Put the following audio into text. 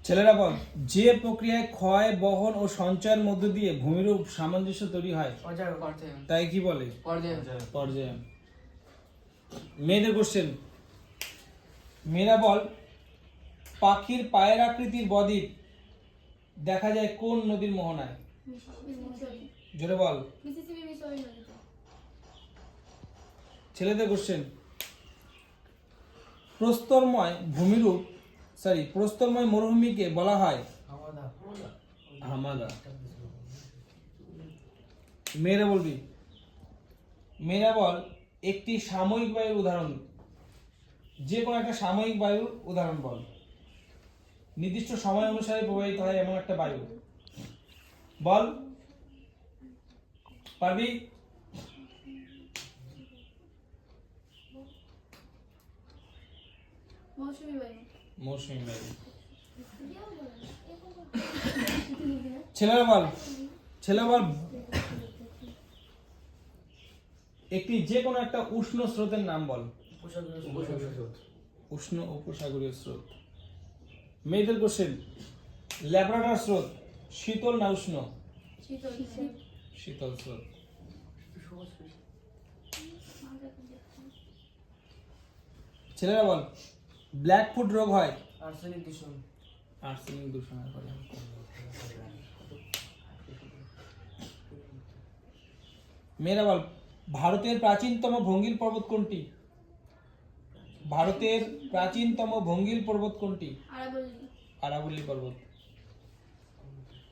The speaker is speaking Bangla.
ছেলেরা বল, যে প্রক্রিয়ায় ক্ষয়, বহন ও সঞ্চয়ের মধ্য দিয়ে ভূমিরূপ সামঞ্জস্য তৈরি হয় তাই কি বলে? পর্যায়ন। মেয়েদের কোশ্চেন। মেয়েরা বল, পাখির পায়ের আকৃতির বদ্বীপ দেখা যায় কোন নদীর মোহনায়? জোরে বল। ছেলেদের কোশ্চেন। প্রস্তরময় মরুভূমিকে বলা হয় হামাদা। মেয়েরা বলবি। মেয়েরা বল, একটি সাময়িক বায়ুর উদাহরণ, যে কোনো একটা সাময়িক বায়ুর উদাহরণ বল, নির্দিষ্ট সময় অনুসারে প্রবাহিত হয় এমন একটা বায়ু বল। পারবি? মৌসুমী বায়ু। ছেলেরা বল, একটি যে কোনো একটা উষ্ণ স্রোতের নাম বল। উষ্ণ উপসাগরীয় স্রোত। মেয়েদের কোশ্চেন। ল্যাব্রাডর স্রোত শীতল না উষ্ণ? শীতল স্রোত। ছেলেরা বল, ব্ল্যাকফুট রোগ হয় আর্সেনিক দূষণের ফলে। মেয়েরা বল, ভারতের প্রাচীনতম ভঙ্গিল পর্বত কোনটি? আরাবল্লী পর্বত।